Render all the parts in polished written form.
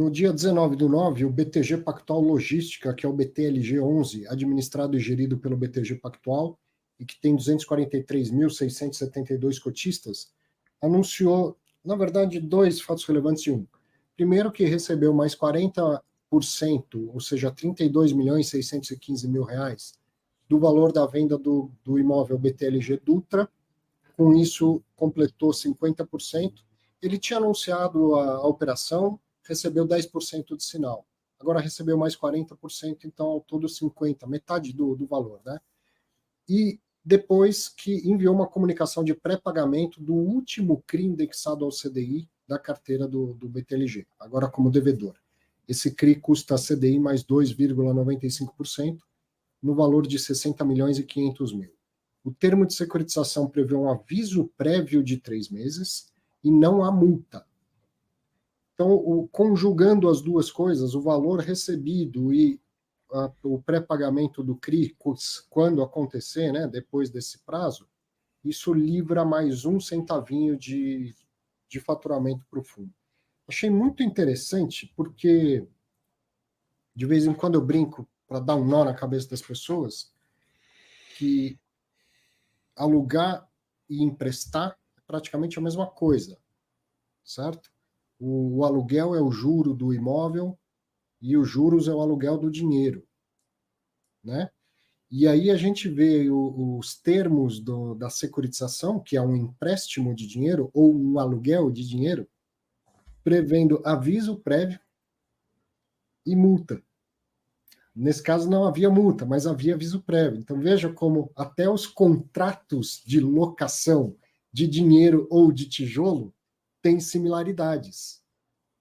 no dia 19/9, o BTG Pactual Logística, que é o BTLG11, administrado e gerido pelo BTG Pactual, e que tem 243.672 cotistas, anunciou, na verdade, dois fatos relevantes de um. Primeiro, que recebeu mais 40%, ou seja, 32.615.000 reais, do valor da venda do imóvel BTLG Dutra. Com isso, completou 50%. Ele tinha anunciado a operação, recebeu 10% de sinal. Agora recebeu mais 40%, então ao todo 50%, metade do valor, né? E depois que enviou uma comunicação de pré-pagamento do último CRI indexado ao CDI da carteira do BTLG, agora como devedor. Esse CRI custa CDI mais 2,95%, no valor de 60.500.000. O termo de securitização prevê um aviso prévio de 3 meses e não há multa. Então, conjugando as duas coisas, o valor recebido e o pré-pagamento do CRI, quando acontecer, né, depois desse prazo, isso livra mais um centavinho de faturamento para o fundo. Achei muito interessante, porque de vez em quando eu brinco, para dar um nó na cabeça das pessoas, que alugar e emprestar é praticamente a mesma coisa, certo? O aluguel é o juro do imóvel e os juros é o aluguel do dinheiro, né? E aí a gente vê os termos da securitização, que é um empréstimo de dinheiro ou um aluguel de dinheiro, prevendo aviso prévio e multa. Nesse caso não havia multa, mas havia aviso prévio. Então veja como até os contratos de locação de dinheiro ou de tijolo têm similaridades,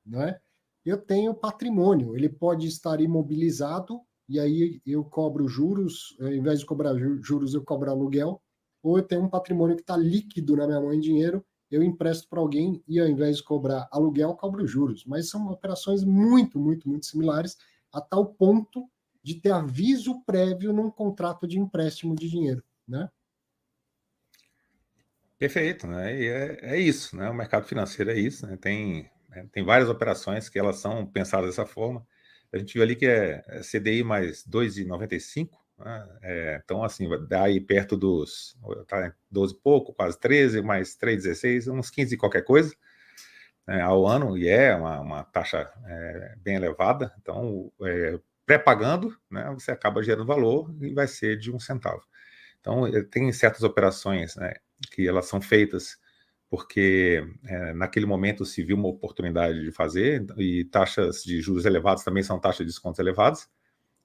não é? Eu tenho patrimônio, ele pode estar imobilizado e aí eu cobro juros, ao invés de cobrar juros eu cobro aluguel, ou eu tenho um patrimônio que está líquido na minha mão em dinheiro, eu empresto para alguém e ao invés de cobrar aluguel, cobro juros. Mas são operações muito, muito, muito similares, a tal ponto de ter aviso prévio num contrato de empréstimo de dinheiro, né? Perfeito, né? E é isso, né? O mercado financeiro é isso, né? Tem várias operações que elas são pensadas dessa forma. A gente viu ali que é CDI mais 2,95, né? Então, assim, dá aí perto dos tá, 12 e pouco, quase 13, mais 3,16, uns 15 e qualquer coisa, né, ao ano, e é uma taxa bem elevada. Então, pré-pagando, né, você acaba gerando valor e vai ser de 1 centavo. Então, tem certas operações, né, que elas são feitas porque naquele momento se viu uma oportunidade de fazer, e taxas de juros elevados também são taxas de descontos elevados,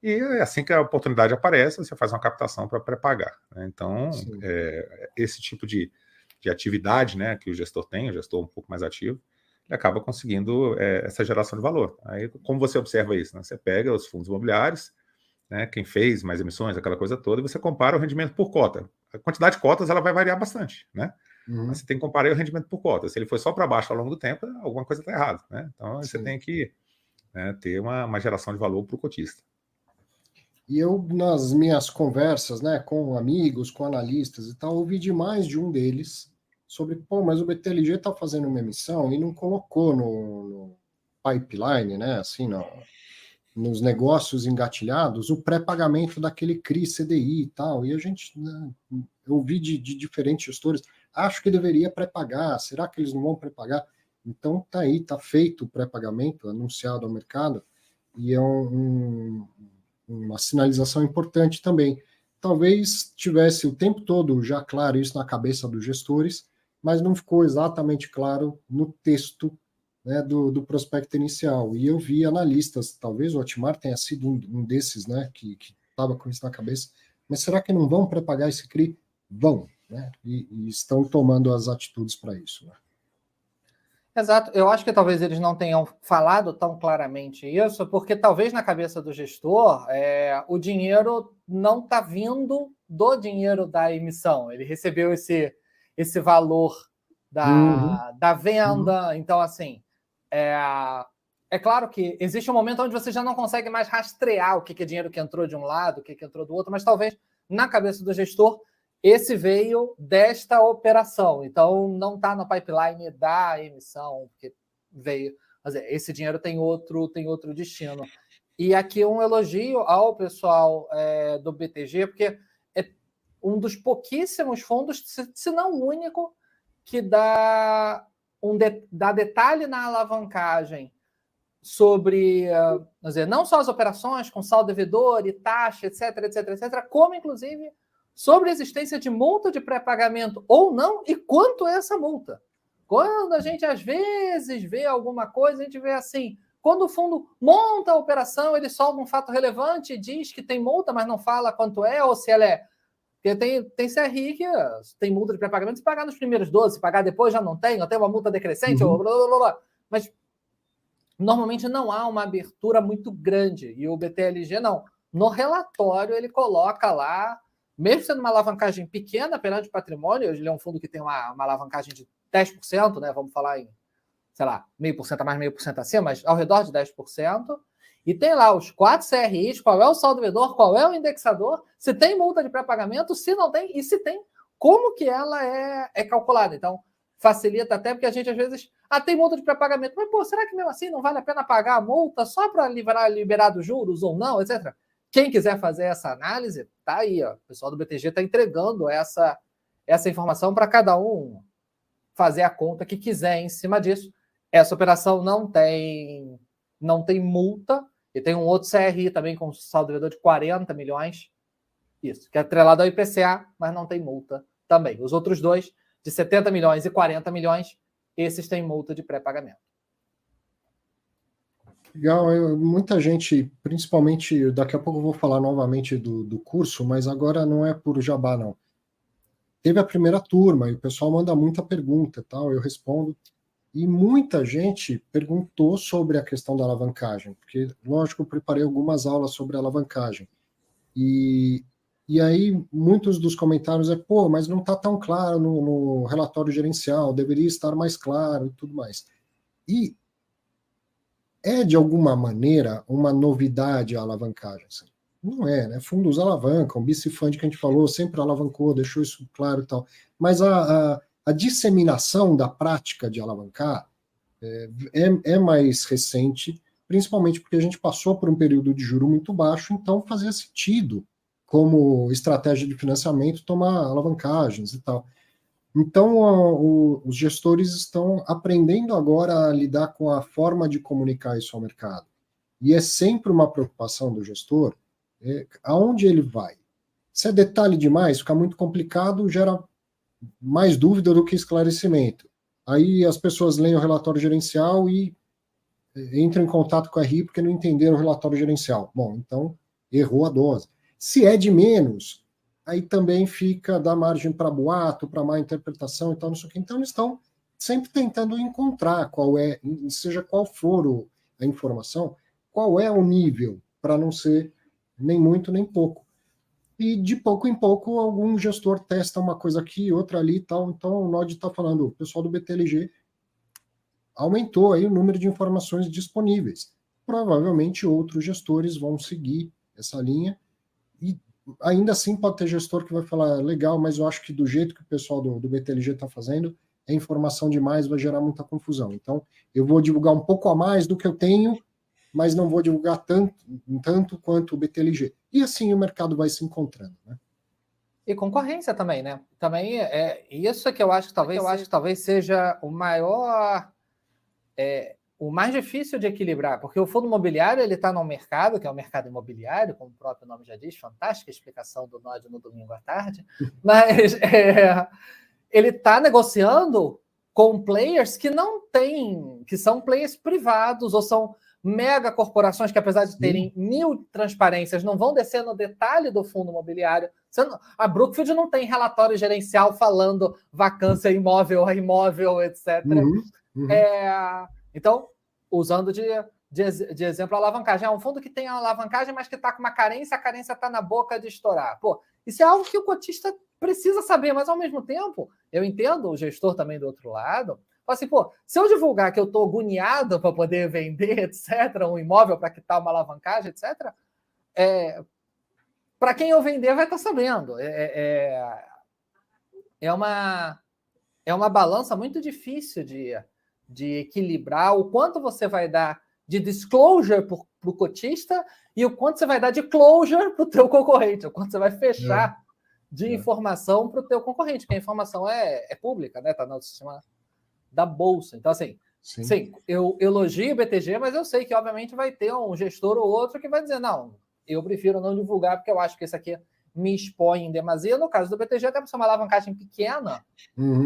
e assim que a oportunidade aparece, você faz uma captação para pré-pagar, né? Então, esse tipo de atividade, né, que o gestor tem, o gestor um pouco mais ativo, ele acaba conseguindo essa geração de valor. Aí, como você observa isso, né? Você pega os fundos imobiliários, né, quem fez mais emissões, aquela coisa toda, e você compara o rendimento por cota. A quantidade de cotas ela vai variar bastante, né? Mas você tem que comparar o rendimento por cota. Se ele for só para baixo ao longo do tempo, alguma coisa está errada, né? Então você tem que ter uma geração de valor para o cotista. E eu, nas minhas conversas, né, com amigos, com analistas e tal, ouvi de mais de um deles sobre, pô, mas o BTLG está fazendo uma emissão e não colocou no pipeline, né, assim, nos negócios engatilhados, o pré-pagamento daquele CRI, CDI e tal. E a gente, né, eu ouvi de diferentes gestores, acho que deveria pré-pagar, será que eles não vão pré-pagar? Então tá aí, tá feito o pré-pagamento, anunciado ao mercado, e é uma sinalização importante também. Talvez tivesse o tempo todo já claro isso na cabeça dos gestores, mas não ficou exatamente claro no texto, né, do prospecto inicial. E eu vi analistas, talvez o Hotmar tenha sido um desses, né, que estava com isso na cabeça, mas será que não vão pré-pagar esse CRI? Vão, né, e estão tomando as atitudes para isso, né? Exato. Eu acho que talvez eles não tenham falado tão claramente isso, porque talvez na cabeça do gestor o dinheiro não está vindo do dinheiro da emissão. Ele recebeu esse valor da venda. Então, assim, é claro que existe um momento onde você já não consegue mais rastrear o que é dinheiro que entrou de um lado, o que entrou do outro, mas talvez na cabeça do gestor esse veio desta operação, então não está no pipeline da emissão, porque veio Mas esse dinheiro tem outro destino. E aqui um elogio ao pessoal do BTG, porque é um dos pouquíssimos fundos, se não o único, que dá detalhe na alavancagem sobre, não só as operações com saldo devedor e taxa, etc, como, inclusive, sobre a existência de multa de pré-pagamento ou não e quanto é essa multa. Quando a gente, às vezes, vê alguma coisa, a gente vê assim, quando o fundo monta a operação, ele solta um fato relevante e diz que tem multa, mas não fala quanto é, ou se ela é... Porque tem CRI que tem multa de pré-pagamento se pagar nos primeiros 12, se pagar depois já não tem, ou tem uma multa decrescente, ou blá, blá, blá, blá. Mas normalmente não há uma abertura muito grande, e o BTLG não. No relatório ele coloca lá, mesmo sendo uma alavancagem pequena perante o patrimônio, ele é um fundo que tem uma alavancagem de 10%, né? Vamos falar em, sei lá, 0,5% a mais, 0,5% acima, mas ao redor de 10%, e tem lá os 4 CRIs, qual é o saldo devedor, qual é o indexador, se tem multa de pré-pagamento, se não tem, e se tem, como que ela é calculada. Então, facilita até, porque a gente às vezes, tem multa de pré-pagamento, mas, pô, será que mesmo assim não vale a pena pagar a multa só para liberar dos juros ou não, etc. Quem quiser fazer essa análise, tá aí, ó. O pessoal do BTG está entregando essa informação para cada um fazer a conta que quiser em cima disso. Essa operação não tem multa, e tem um outro CRI também com saldo devedor de 40 milhões, isso, que é atrelado ao IPCA, mas não tem multa também. Os outros dois, de 70 milhões e 40 milhões, esses têm multa de pré-pagamento. Legal, muita gente, principalmente, daqui a pouco eu vou falar novamente do curso, mas agora não é por jabá, não. Teve a primeira turma e o pessoal manda muita pergunta e tal, eu respondo. E muita gente perguntou sobre a questão da alavancagem, porque, lógico, eu preparei algumas aulas sobre alavancagem. E aí, muitos dos comentários pô, mas não está tão claro no relatório gerencial, deveria estar mais claro e tudo mais. E de alguma maneira, uma novidade a alavancagem. Assim. Não né? Fundos alavancam, o BC Fund que a gente falou, sempre alavancou, deixou isso claro e tal. Mas a disseminação da prática de alavancar é mais recente, principalmente porque a gente passou por um período de juro muito baixo, então fazia sentido, como estratégia de financiamento, tomar alavancagens e tal. Então, os gestores estão aprendendo agora a lidar com a forma de comunicar isso ao mercado. E é sempre uma preocupação do gestor, aonde ele vai. Se é detalhe demais, fica muito complicado, gera mais dúvida do que esclarecimento. Aí as pessoas leem o relatório gerencial e entram em contato com a RI porque não entenderam o relatório gerencial. Bom, então errou a dose. Se é de menos, aí também dá margem para boato, para má interpretação e tal, não sei o que. Então eles estão sempre tentando encontrar seja qual for a informação, qual é o nível, para não ser nem muito nem pouco. E de pouco em pouco, algum gestor testa uma coisa aqui, outra ali e tal. Então, o Nod está falando, o pessoal do BTLG aumentou aí o número de informações disponíveis. Provavelmente outros gestores vão seguir essa linha. E ainda assim pode ter gestor que vai falar, legal, mas eu acho que do jeito que o pessoal do BTLG está fazendo, é informação demais, vai gerar muita confusão. Então, eu vou divulgar um pouco a mais do que eu tenho, mas não vou divulgar tanto quanto o BTLG. E assim o mercado vai se encontrando, né? E concorrência também, né? Também isso que eu acho que talvez seja o maior, o mais difícil de equilibrar, porque o fundo imobiliário ele está no mercado, que é o mercado imobiliário, como o próprio nome já diz, fantástica explicação do Nod no domingo à tarde, mas ele está negociando com players que não têm, que são players privados ou são mega corporações que, apesar de terem 1000 transparências, não vão descer no detalhe do fundo imobiliário. A Brookfield não tem relatório gerencial falando vacância imóvel a imóvel, etc. Então, usando de exemplo a alavancagem. É um fundo que tem a alavancagem, mas que está com uma carência, a carência está na boca de estourar. Pô, isso é algo que o cotista precisa saber, mas ao mesmo tempo, eu entendo o gestor também do outro lado. Assim, pô, se eu divulgar que eu estou agoniado para poder vender, etc., um imóvel para quitar uma alavancagem, etc., para quem eu vender vai estar sabendo. É uma balança muito difícil de de equilibrar o quanto você vai dar de disclosure para o cotista e o quanto você vai dar de closure para o teu concorrente, o quanto você vai fechar de informação para o teu concorrente, porque a informação é pública, né? Está no sistema da Bolsa. Então, assim, sim, eu elogio o BTG, mas eu sei que, obviamente, vai ter um gestor ou outro que vai dizer, não, eu prefiro não divulgar porque eu acho que esse aqui me expõe em demasia. No caso do BTG, até por ser uma alavancagem pequena,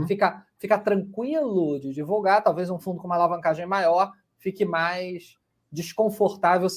fica tranquilo de divulgar. Talvez um fundo com uma alavancagem maior fique mais desconfortável,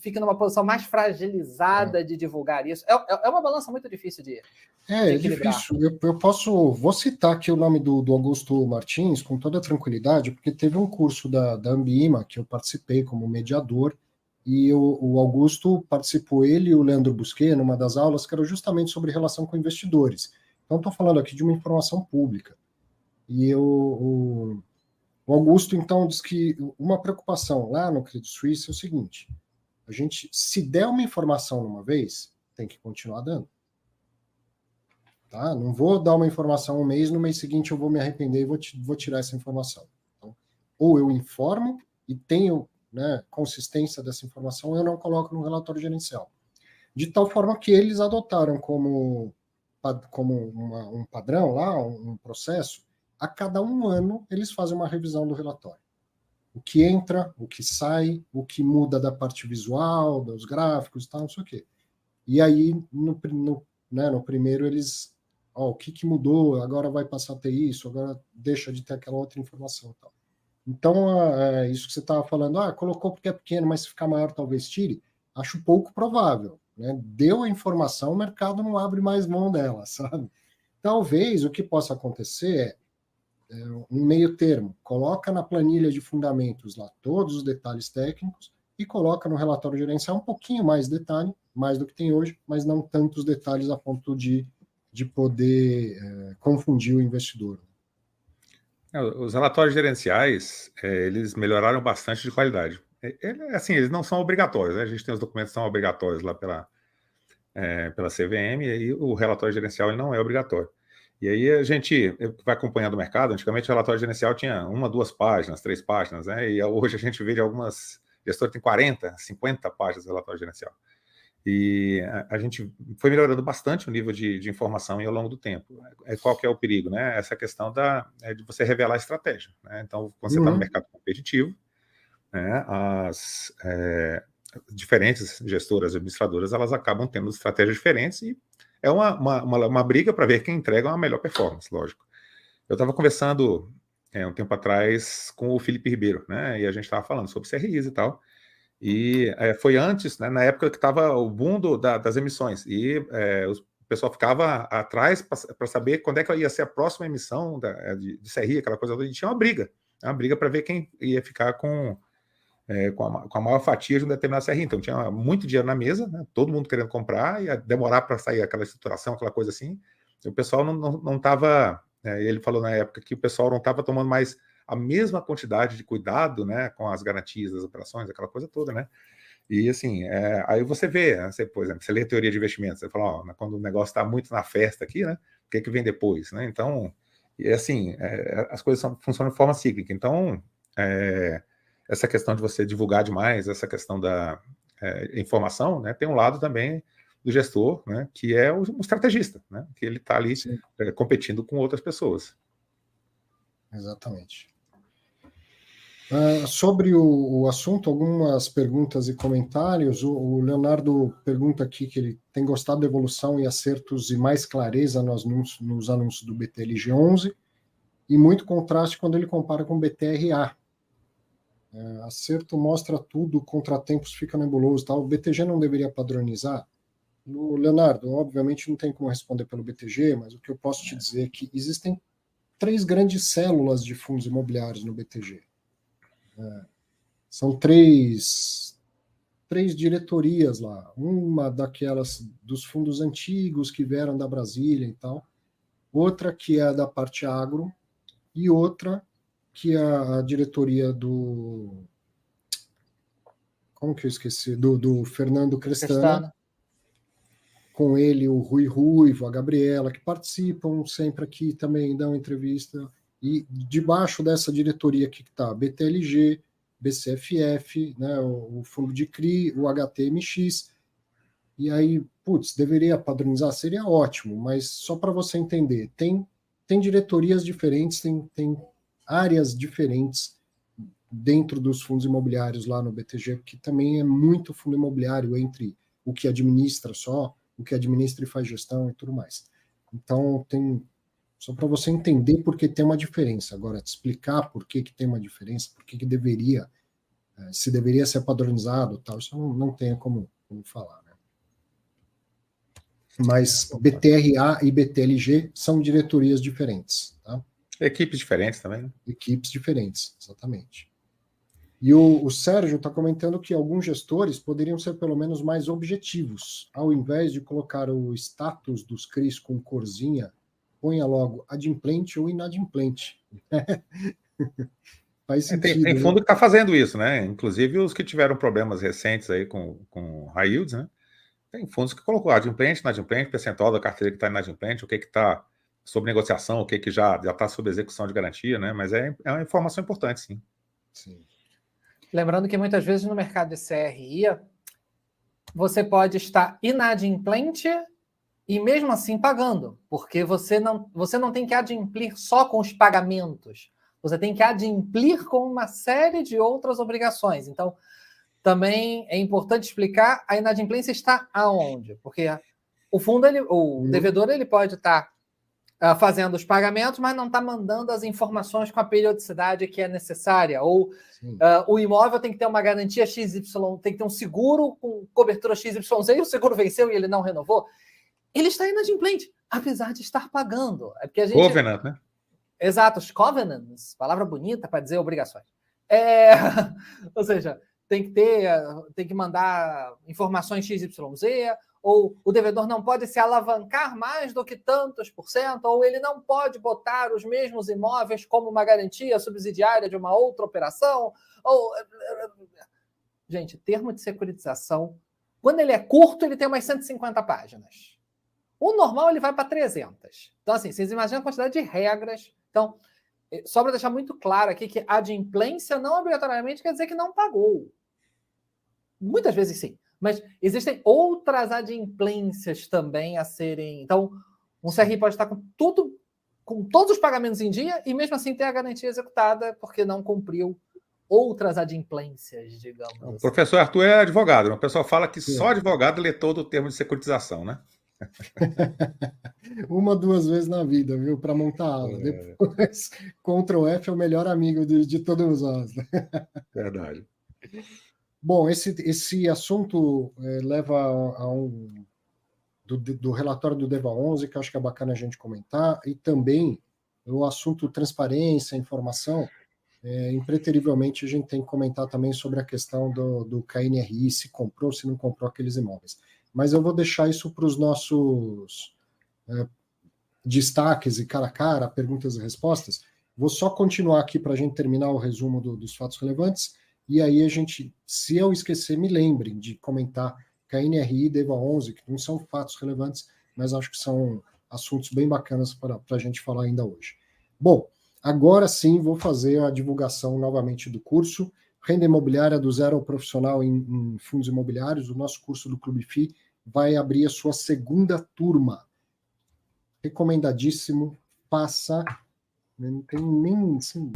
fique numa posição mais fragilizada de divulgar isso. É uma balança muito difícil de equilibrar. Difícil. Vou citar aqui o nome do Augusto Martins com toda tranquilidade, porque teve um curso da Ambima que eu participei como mediador, e o Augusto participou, ele e o Leandro Busquet, numa das aulas, que era justamente sobre relação com investidores. Então, estou falando aqui de uma informação pública. E o Augusto, então, diz que uma preocupação lá no Credit Suisse é o seguinte: a gente, se der uma informação numa vez, tem que continuar dando. Tá? Não vou dar uma informação um mês, no mês seguinte eu vou me arrepender e vou tirar essa informação. Então, ou eu informo e tenho, né, consistência dessa informação, ou eu não coloco no relatório gerencial. De tal forma que eles adotaram como um padrão lá, um processo, a cada um ano eles fazem uma revisão do relatório. O que entra, o que sai, o que muda da parte visual, dos gráficos e tal, não sei o quê. E aí, no primeiro, eles... o que mudou, agora vai passar a ter isso, agora deixa de ter aquela outra informação. Tal. Então, isso que você estava falando, colocou porque é pequeno, mas se ficar maior talvez tire, acho pouco provável. Né? Deu a informação, o mercado não abre mais mão dela, sabe? Talvez o que possa acontecer é um meio termo, coloca na planilha de fundamentos lá todos os detalhes técnicos e coloca no relatório gerencial um pouquinho mais detalhe, mais do que tem hoje, mas não tantos detalhes a ponto de poder confundir o investidor. Os relatórios gerenciais, eles melhoraram bastante de qualidade. Assim, eles não são obrigatórios, né? A gente tem os documentos que são obrigatórios lá pela CVM, e aí o relatório gerencial ele não é obrigatório. E aí a gente vai acompanhando o mercado. Antigamente o relatório gerencial tinha 1, 2 páginas, 3 páginas, né? E hoje a gente vê de algumas gestoras que tem 40, 50 páginas de relatório gerencial. E a gente foi melhorando bastante o nível de informação ao longo do tempo. Qual que é o perigo, né? Essa questão de você revelar a estratégia. Né? Então, quando você está no mercado competitivo, né, as diferentes gestoras, administradoras, elas acabam tendo estratégias diferentes e é uma briga para ver quem entrega uma melhor performance, lógico. Eu estava conversando um tempo atrás com o Felipe Ribeiro, né? E a gente estava falando sobre CRIs e tal. E foi antes, né, na época que estava o boom das emissões, e o pessoal ficava atrás para saber quando é que ia ser a próxima emissão de CRI, aquela coisa toda, e tinha uma briga para ver quem ia ficar com a maior fatia de um determinado CRI. Então tinha muito dinheiro na mesa, né, todo mundo querendo comprar, ia demorar para sair aquela estruturação, aquela coisa assim, e o pessoal não estava, ele falou na época que o pessoal não estava tomando mais a mesma quantidade de cuidado, né, com as garantias das operações, aquela coisa toda, né? E assim, aí você vê, né, por exemplo, você lê a teoria de investimentos, você fala, quando o negócio está muito na festa aqui, né, o que vem depois, né? Então, assim, as coisas funcionam de forma cíclica. Então, essa questão de você divulgar demais, essa questão da informação, né, tem um lado também do gestor, né, que é o estrategista, né, que ele está ali competindo com outras pessoas. Exatamente. Sobre o assunto, algumas perguntas e comentários. O Leonardo pergunta aqui que ele tem gostado da evolução e acertos e mais clareza nos anúncios do BTLG11 e muito contraste quando ele compara com o BTRA. Acerto mostra tudo, contratempos fica nebuloso. Tal. O BTG não deveria padronizar? Leonardo, obviamente não tem como responder pelo BTG, mas o que eu posso te dizer é que existem 3 grandes células de fundos imobiliários no BTG. São 3 diretorias lá. Uma daquelas dos fundos antigos que vieram da Brasília e tal. Outra que é da parte agro. E outra que é a diretoria do... Como que eu esqueci? Do Fernando Crestana. Com ele, o Rui Ruivo, a Gabriela, que participam sempre aqui também, dão entrevista. E debaixo dessa diretoria aqui que está BTLG, BCFF, né, o fundo de CRI, o HTMX, e aí, deveria padronizar, seria ótimo, mas só para você entender, tem diretorias diferentes, tem áreas diferentes dentro dos fundos imobiliários lá no BTG, que também é muito fundo imobiliário entre o que administra só, o que administra e faz gestão e tudo mais. Então, só para você entender por que tem uma diferença. Agora, te explicar por que tem uma diferença, por que deveria, se deveria ser padronizado, tal, isso não tem como falar, né? Mas BTRA e BTLG são diretorias diferentes, tá? Equipes diferentes também, né? Equipes diferentes, exatamente. E o Sérgio está comentando que alguns gestores poderiam ser pelo menos mais objetivos. Ao invés de colocar o status dos CRIs com corzinha, ponha logo adimplente ou inadimplente. Faz sentido. Tem fundo que está fazendo isso, né? Inclusive os que tiveram problemas recentes aí com high yields, né? Tem fundos que colocou adimplente, inadimplente, percentual da carteira que está inadimplente, o que está sob negociação, o que já está sob execução de garantia, né? Mas é uma informação importante, sim. Sim. Lembrando que muitas vezes no mercado de CRI, você pode estar inadimplente e mesmo assim pagando, porque você não tem que adimplir só com os pagamentos, você tem que adimplir com uma série de outras obrigações. Então, também é importante explicar a inadimplência está aonde, porque o fundo, devedor, ele pode estar fazendo os pagamentos, mas não está mandando as informações com a periodicidade que é necessária, ou o imóvel tem que ter uma garantia XY, tem que ter um seguro com cobertura XYZ e o seguro venceu e ele não renovou. Ele está inadimplente, apesar de estar pagando. É porque a gente... Covenant, né? Exato, os covenants, palavra bonita para dizer obrigações. Ou seja, tem que mandar informações XYZ, ou o devedor não pode se alavancar mais do que tantos %, ou ele não pode botar os mesmos imóveis como uma garantia subsidiária de uma outra operação. Gente, termo de securitização, quando ele é curto, ele tem umas 150 páginas. O normal, ele vai para 300. Então, assim, vocês imaginam a quantidade de regras. Então, só para deixar muito claro aqui que adimplência não obrigatoriamente quer dizer que não pagou. Muitas vezes sim. Mas existem outras adimplências também a serem... Então, um CRI pode estar com todos os pagamentos em dia e mesmo assim ter a garantia executada porque não cumpriu outras adimplências, digamos assim. O professor Arthur é advogado. O pessoal fala que só advogado lê todo o termo de securitização, né? Uma, 2 vezes na vida, viu? Para montar a aula. Depois, Ctrl F é o melhor amigo de todos nós. Verdade. Bom, esse assunto leva a do relatório do DEVA 11, que eu acho que é bacana a gente comentar, e também o assunto transparência, informação. Impreterivelmente, a gente tem que comentar também sobre a questão do KNRI, se comprou, se não comprou aqueles imóveis. Mas eu vou deixar isso para os nossos destaques e cara a cara, perguntas e respostas. Vou só continuar aqui para a gente terminar o resumo dos fatos relevantes, e aí a gente, se eu esquecer, me lembrem de comentar KNRI e DEVA 11, que não são fatos relevantes, mas acho que são assuntos bem bacanas para a gente falar ainda hoje. Bom, agora sim vou fazer a divulgação novamente do curso Renda Imobiliária do Zero ao Profissional em Fundos Imobiliários. O nosso curso do Clube FI vai abrir a sua segunda turma. Recomendadíssimo, passa, não tem nem... Assim,